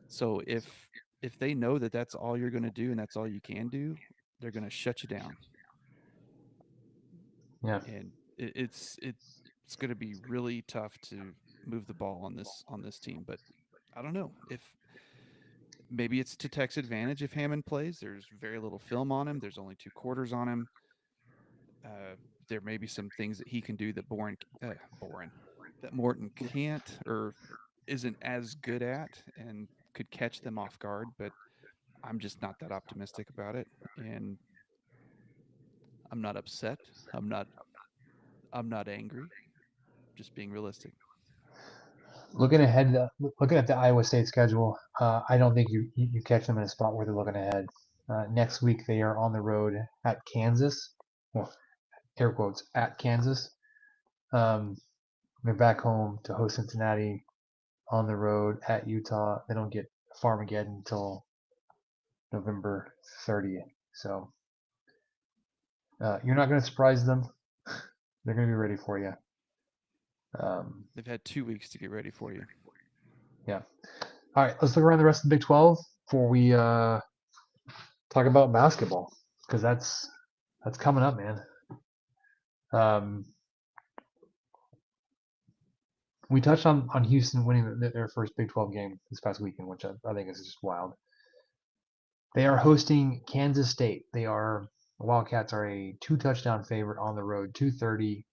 So if they know that that's all you're going to do and that's all you can do, they're going to shut you down. yeah. And it's going to be really tough to move the ball on this team. But I don't know if maybe it's to Tech's advantage if Hammond plays. There's very little film on him. There's only 2 quarters on him. Uh, there may be some things that he can do that that Morton can't or isn't as good at and could catch them off guard. But I'm just not that optimistic about it, and I'm not upset. I'm not. I'm not angry. Just being realistic. Looking ahead, looking at the Iowa State schedule, I don't think you catch them in a spot where they're looking ahead. Next week they are on the road at Kansas. Well, air quotes at Kansas. Um, they're back home to host Cincinnati on the road at Utah. They don't get Farmageddon until November 30th. So you're not going to surprise them. They're going to be ready for you. They've had 2 weeks to get ready for you. Yeah. All right, let's look around the rest of the Big 12 before we talk about basketball because that's coming up, man. Um, we touched on Houston winning their first Big 12 game this past weekend, which I think is just wild. They are hosting Kansas State. The Wildcats are a 2 touchdown favorite on the road, 2:30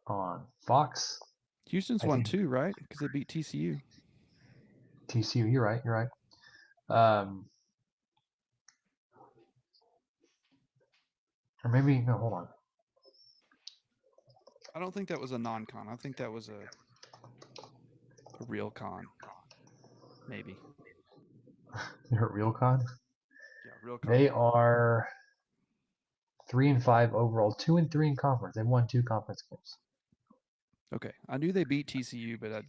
on Fox. Houston's I won think 2, right? Because they beat TCU. TCU. You're right. You're right. Um, or maybe no. Hold on. I don't think that was a non-con. I think that was a real con. Maybe. They're at RealCon. Yeah, real con. They are 3-5 overall, 2-3 in conference. They've won 2 conference games. Okay, I knew they beat TCU, but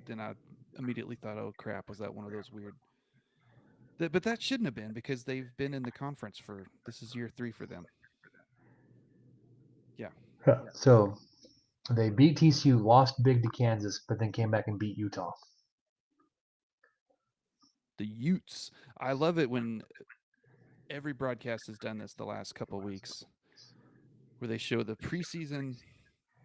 then I immediately thought, oh crap, was that one of those weird? But that shouldn't have been because they've been in the conference for this is year 3 for them. Yeah, So they beat TCU, lost big to Kansas, but then came back and beat Utah. the Utes. I love it when every broadcast has done this the last couple of weeks, where they show the preseason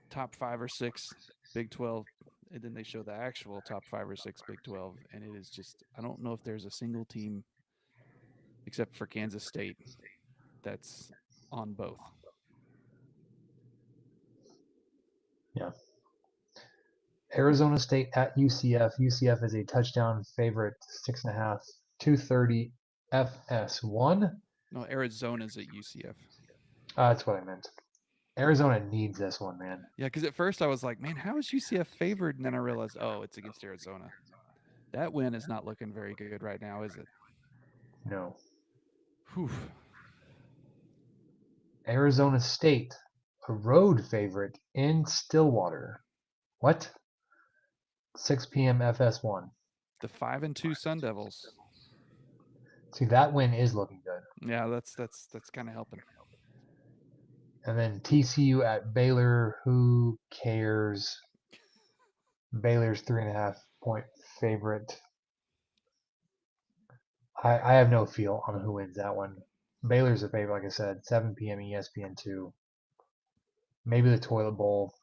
top 5 or 6 Big 12, and then they show the actual top 5 or 6 Big 12, and it is just I don't know if there's a single team except for Kansas State that's on both. Yeah. Arizona State at UCF. UCF is a touchdown favorite, 6.5, 2:30 FS1. No, Arizona's at UCF. That's what I meant. Arizona needs this one, man. Yeah, because at first I was like, man, how is UCF favored? And then I realized, oh, it's against Arizona. That win is not looking very good right now, is it? No. Whew. Arizona State, a road favorite in Stillwater. What? 6 p.m. FS1. The 5-2 Sun Devils. See, that win is looking good. Yeah, that's kind of helping. And then TCU at Baylor. Who cares? Baylor's 3.5 point favorite. I have no feel on who wins that one. Baylor's a favorite, like I said, 7 p.m. ESPN2. Maybe the toilet bowl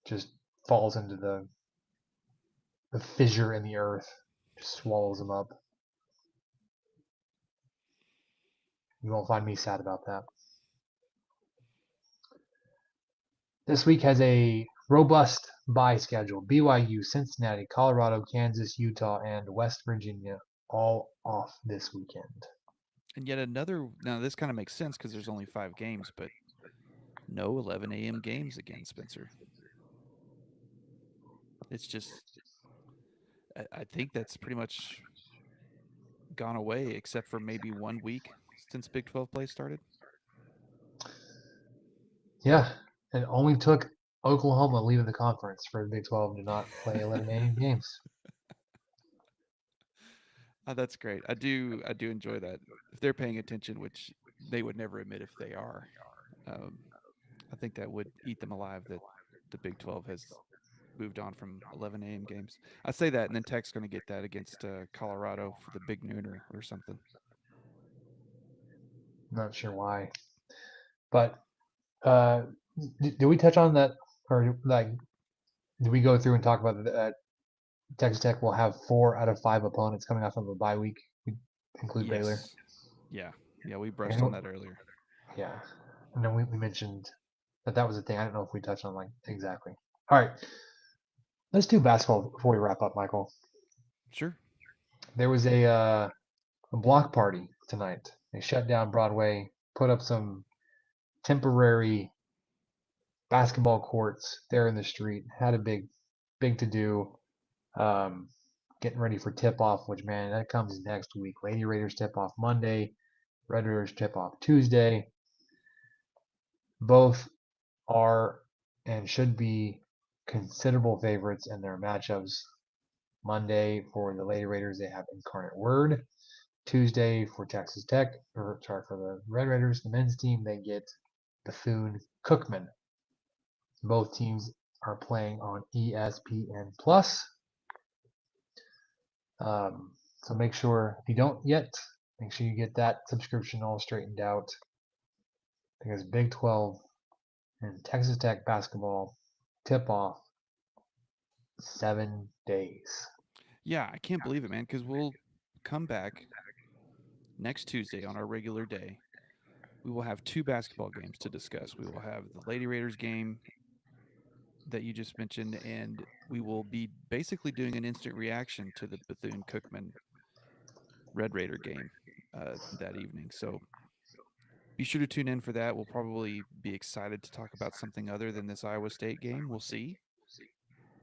just falls into the fissure in the earth, just swallows them up. You won't find me sad about that. This week has a robust bye schedule. BYU, Cincinnati, Colorado, Kansas, Utah, and West Virginia all off this weekend. And yet another. Now this kind of makes sense because there's only 5 games, but no 11 a.m. games again, Spencer. It's just. I think that's pretty much gone away, except for maybe 1 week since Big 12 play started. Yeah, it only took Oklahoma leaving the conference for the Big 12 to not play 11 a.m. games. That's great. I do enjoy that. If they're paying attention, which they would never admit if they are, um, I think that would eat them alive that the Big 12 has moved on from 11 a.m. games. I say that, and then Tech's going to get that against Colorado for the big nooner or something. Not sure why, but uh, did we touch on that, or like did we go through and talk about that? Texas Tech will have 4 out of 5 opponents coming off of a bye week. We include Baylor. Yes. Yeah. Yeah, we brushed on And, that earlier. yeah, and then we mentioned that was a thing. I don't know if we touched on like exactly. All right, let's do basketball before we wrap up, Michael. Sure. There was a block party tonight. They shut down Broadway, put up some temporary basketball courts there in the street. Had a big to do. Um, Getting ready for tip off, which man, that comes next week. Lady Raiders tip off Monday, Red Raiders tip off Tuesday. Both are and should be considerable favorites in their matchups. Monday for the Lady Raiders, they have Incarnate Word. Tuesday for Texas Tech, or sorry, for the Red Raiders, the men's team, they get Bethune Cookman. Both teams are playing on ESPN Plus. So make sure, if you don't yet, make sure you get that subscription all straightened out, because Big 12 and Texas Tech basketball tip off 7 days. Yeah, I can't believe it, man, because we'll come back next Tuesday on our regular day. We will have 2 basketball games to discuss. We will have the Lady Raiders game that you just mentioned, and we will be basically doing an instant reaction to the Bethune Cookman Red Raider game that evening. So be sure to tune in for that. We'll probably be excited to talk about something other than this Iowa State game. We'll see.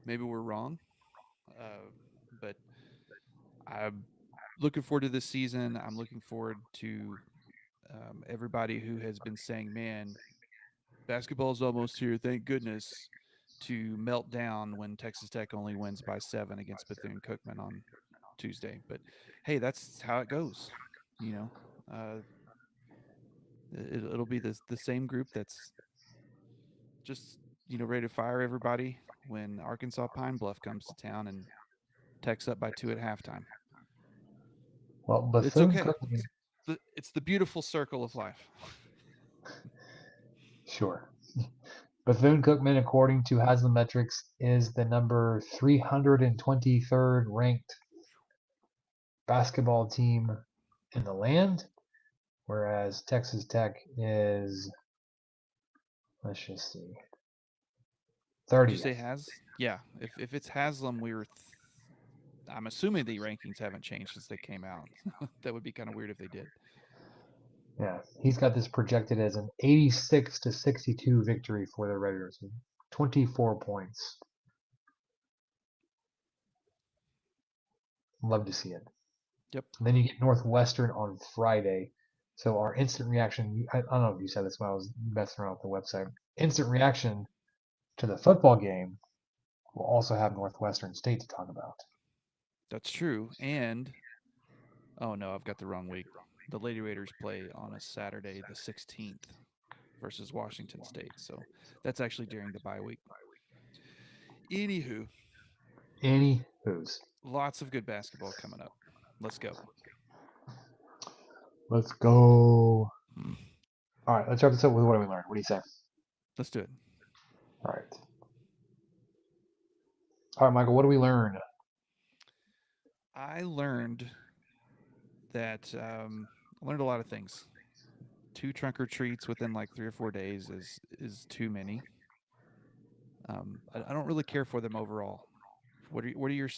Maybe we're wrong, but I'm looking forward to this season. I'm looking forward to everybody who has been saying, "Man, basketball's almost here. Thank goodness." To melt down when Texas Tech only wins by 7 against Bethune Cookman on Tuesday. But hey, that's how it goes. You know, uh, it'll be the same group that's just ready to fire everybody when Arkansas Pine Bluff comes to town and Tech's up by 2 at halftime. Well, It's Bethune okay. Cookman, It's the beautiful circle of life. sure. Bethune Cookman, according to Haslametrics, is the number 323rd ranked basketball team in the land, whereas Texas Tech is, let's just see, Did you say 30th. Has? Yeah. If it's Haslam, I'm assuming the rankings haven't changed since they came out. That would be kind of weird if they did. Yeah, he's got this projected as an 86-62 victory for the Raiders, 24 points. Love to see it. Yep. And then you get Northwestern on Friday. So our instant reaction, I don't know if you said this when I was messing around with the website. Instant reaction to the football game will also have Northwestern State to talk about. That's true. And Oh no, I've got the wrong week. The Lady Raiders play on a Saturday, the 16th, versus Washington State. So that's actually during the bye week. Anywho, Any who's. lots of good basketball coming up. Let's go. Let's go. All right, let's wrap this up with what do we learned. What do you say? Let's do it. All right. All right, Michael, what do we learn? I learned that I learned a lot of things. Two trunk or treats within like 3 or 4 days is too many. I don't really care for them overall. What are your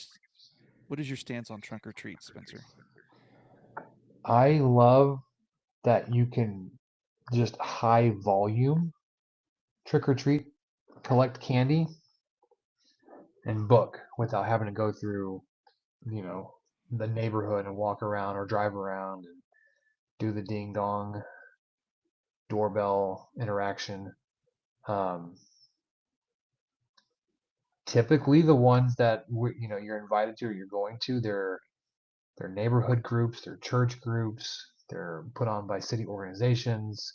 what is your stance on trunk or treats, Spencer? I love that you can just high volume trick or treat, collect candy, and book without having to go through, you know, the neighborhood and walk around or drive around and do the ding dong doorbell interaction. Um, Typically, the ones that you're invited to or you're going to, they're neighborhood groups, they're church groups, they're put on by city organizations.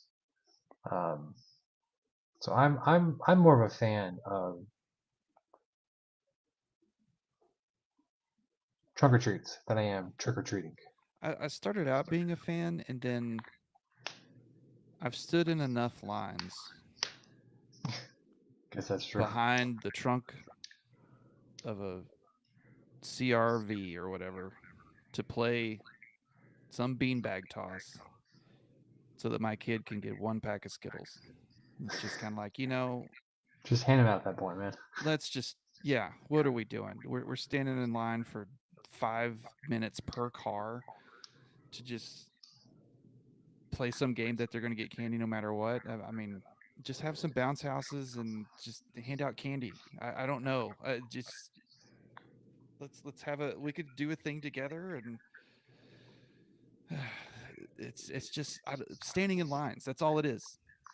Um, so I'm more of a fan of trunk or treats than I am trick or treating. I started out being a fan, and then I've stood in enough lines Guess that's true. behind the trunk of a CRV or whatever to play some beanbag toss so that my kid can get one pack of Skittles. It's just kind of like, Just hand it out at that point, man. let's just, yeah, what are we doing? We're standing in line for 5 minutes per car to just play some game that they're going to get candy no matter what. I mean, just have some bounce houses and just hand out candy. I don't know. Just let's have a we could do a thing together and it's just standing in lines. That's all it is.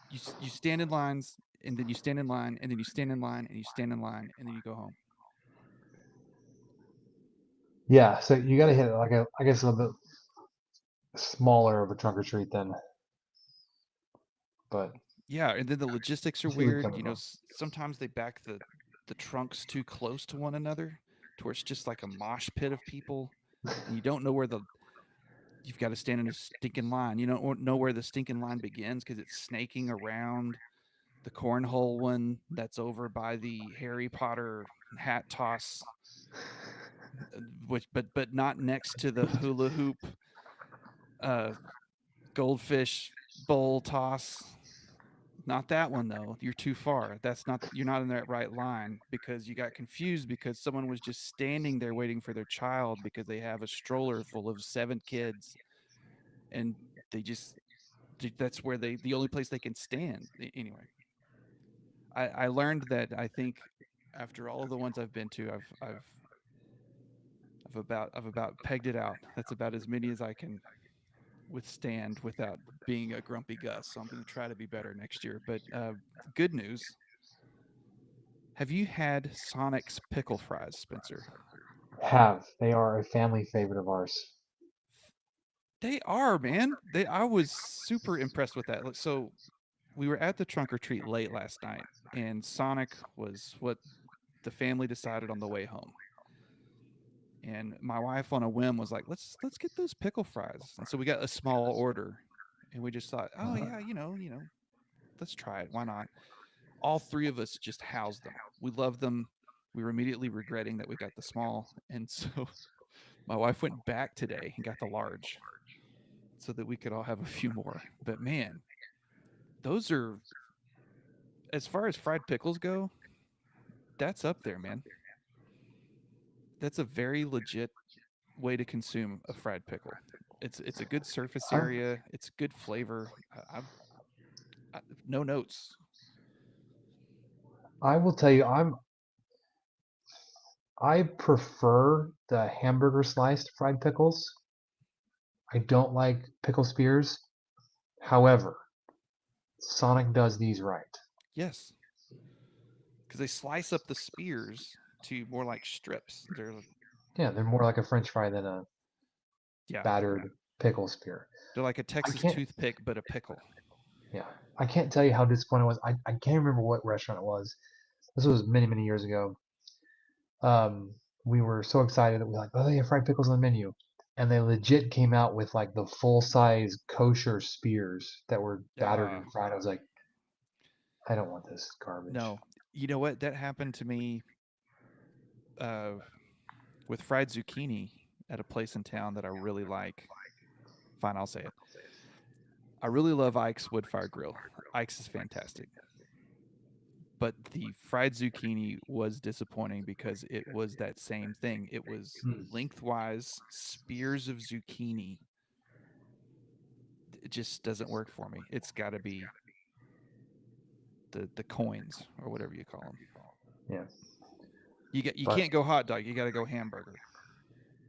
You stand in lines and then you stand in line and then you stand in line and you stand in line and then you go home. Yeah, so you got to hit it like I guess a little bit smaller of a trunk or treat then, but Yeah, and then the logistics are I see where you're weird. coming from. Sometimes they back the trunks too close to one another, to where it's just like a mosh pit of people, and you don't know where the you've got to stand in a stinking line. You don't know where the stinking line begins because it's snaking around the cornhole one that's over by the Harry Potter hat toss, which but not next to the hula hoop uh, goldfish bowl toss. Not that one though. You're too far. That's not you're not in that right line because you got confused because someone was just standing there waiting for their child because they have a stroller full of 7 kids and they just that's where they the only place they can stand. Anyway, I learned that I think after all of the ones I've been to, I've about pegged it out. That's about as many as I can withstand without being a grumpy Gus. So I'm going to try to be better next year. But good news. Have you had Sonic's pickle fries, Spencer? Have they are a family favorite of ours. They are, man. They I was super impressed with that. So we were at the trunk or treat late last night, and Sonic was what the family decided on the way home. And my wife on a whim was like, let's get those pickle fries. And so we got a small order, and we just thought, oh Uh-huh. yeah, let's try it. Why not? All three of us just housed them. We loved them. We were immediately regretting that we got the small, and so my wife went back today and got the large so that we could all have a few more. But man, those are as far as fried pickles go, that's up there, man. That's a very legit way to consume a fried pickle. It's a good surface I area. It's good flavor. No notes. I will tell you, I prefer the hamburger sliced fried pickles. I don't like pickle spears. However, Sonic does these right. Yes, because they slice up the spears to more like strips. They're Yeah, they're more like a French fry than a Yeah. battered pickle spear. They're like a I Texas can't. toothpick, but a pickle. Yeah, I can't tell you how disappointed I was. I can't remember what restaurant it was. This was many years ago. Um, we were so excited that we were like, oh, they have fried pickles on the menu, and they legit came out with like the full size kosher spears that were battered Ah, and fried. I was like, I don't want this garbage. no. You know what? That happened to me uh, with fried zucchini at a place in town that I really like. Fine, I'll say it. I really love Ike's Wood Fire Grill. Ike's is fantastic. But the fried zucchini was disappointing because it was that same thing. It was Mm, lengthwise spears of zucchini. It just doesn't work for me. It's got to be the coins or whatever you call them. yeah, You but can't go hot dog. You got to go hamburger.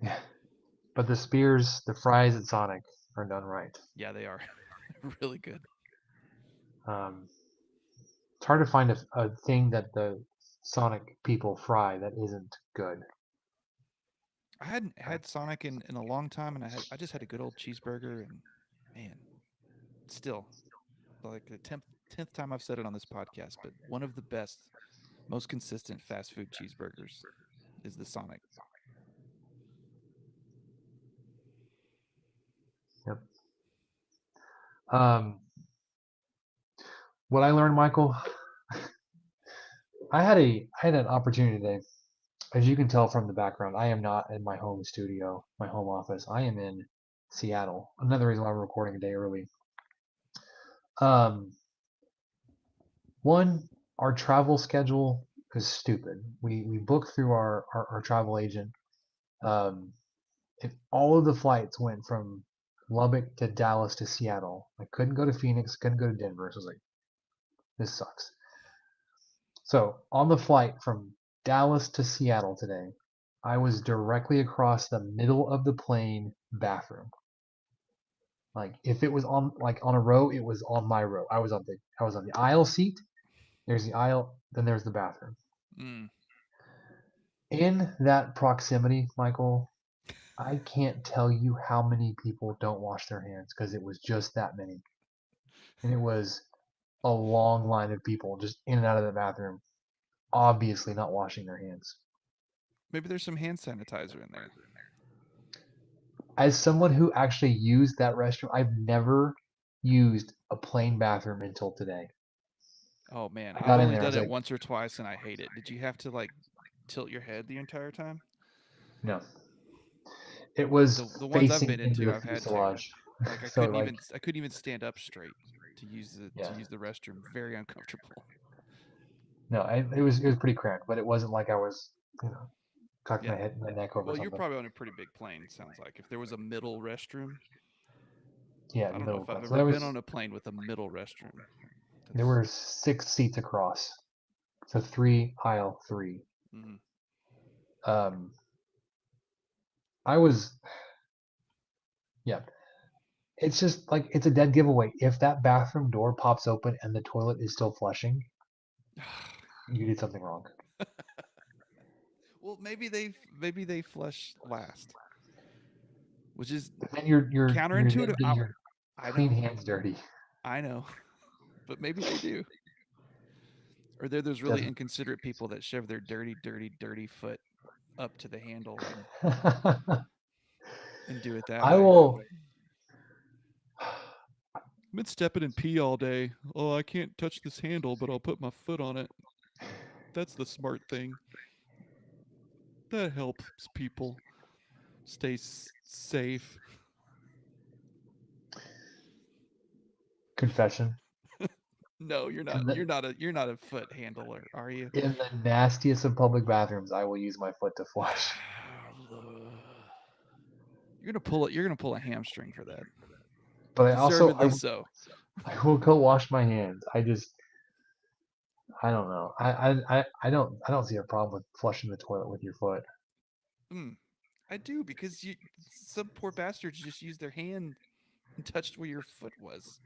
yeah, but the spears, the fries at Sonic are done right. Yeah, they are really good. Um, it's hard to find a thing that the Sonic people fry that isn't good. I hadn't Right? had Sonic in a long time, and I just had a good old cheeseburger, and man, still like the tenth time I've said it on this podcast, but one of the best, most consistent fast food cheeseburgers is the Sonic. Yep. Um, what I learned, Michael, I had an opportunity today. As you can tell from the background, I am not in my home studio, my home office. I am in Seattle. Another reason why we're recording a day early. Um, one, our travel schedule is stupid. We booked through our travel agent. Um, if all of the flights went from Lubbock to Dallas to Seattle, I couldn't go to Phoenix, couldn't go to Denver. So I was like, this sucks. So on the flight from Dallas to Seattle today, I was directly across the middle of the plane bathroom. Like if it was on like on a row, it was on my row. I was on the aisle seat. There's the aisle, then there's the bathroom. Mm. In that proximity, Michael, I can't tell you how many people don't wash their hands because it was just that many. And it was a long line of people just in and out of the bathroom, obviously not washing their hands. Maybe there's some hand sanitizer in there. As someone who actually used that restroom, I've never used a plain bathroom until today. Oh man, I I've got in only there, I done was it like, once or twice, and I hate it. Did you have to like tilt your head the entire time? no. It was The ones I've facing been into into, the I've had to. fuselage. Like So like, I couldn't even stand up straight yeah. to use the restroom. Very uncomfortable. No, it was pretty cramped, but it wasn't like I was, you know, cocking Yeah. my neck over Well, you're something. probably on a pretty big plane. Sounds like if there was a middle restroom, Yeah, I in the don't know middle of if the I've plane. So ever been on a plane with a middle restroom. there That's were 6 seats across. So three aisle three. mm, Um, I was, yeah. It's just like it's a dead giveaway. If that bathroom door pops open and the toilet is still flushing, you did something wrong. well, maybe they flush last, which is But then you're then counterintuitive. getting your I clean know, hands dirty. I know, but maybe they do. Or they're those really Doesn't. inconsiderate people that shove their dirty foot up to the handle and do it that I way. will. I've been stepping in pee all day. Oh, I can't touch this handle, but I'll put my foot on it. That's the smart thing. That helps people stay safe. Confession. No, you're not. In the You're not a foot handler, are you? in the nastiest of public bathrooms, I will use my foot to flush. You're gonna pull it. You're gonna pull a hamstring for that. But I also Deservedly so. I will go wash my hands. I don't know. I don't see a problem with flushing the toilet with your foot. Mm, I do because some poor bastards just used their hand and touched where your foot was.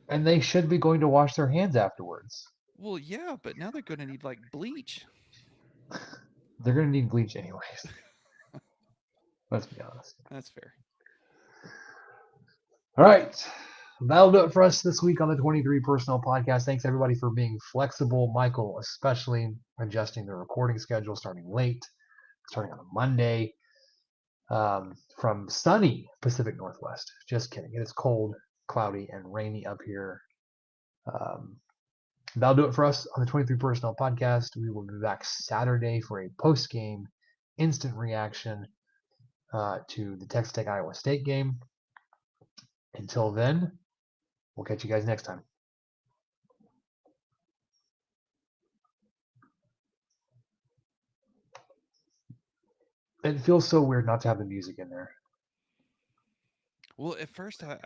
And they should be going to wash their hands afterwards. Well, yeah, but now they're gonna need like bleach. They're gonna need bleach anyways. Let's be honest. That's fair. All right. That'll do it for us this week on the 23 Personnel Podcast. Thanks everybody for being flexible. Michael, especially adjusting the recording schedule, starting late, starting on a Monday, from sunny Pacific Northwest. Just kidding. It is cold, cloudy, and rainy up here. Um, that'll do it for us on the 23 Personnel Podcast. We will be back Saturday for a post game instant reaction to the Texas Tech Iowa State game. Until then, we'll catch you guys next time. It feels so weird not to have the music in there. Well, at first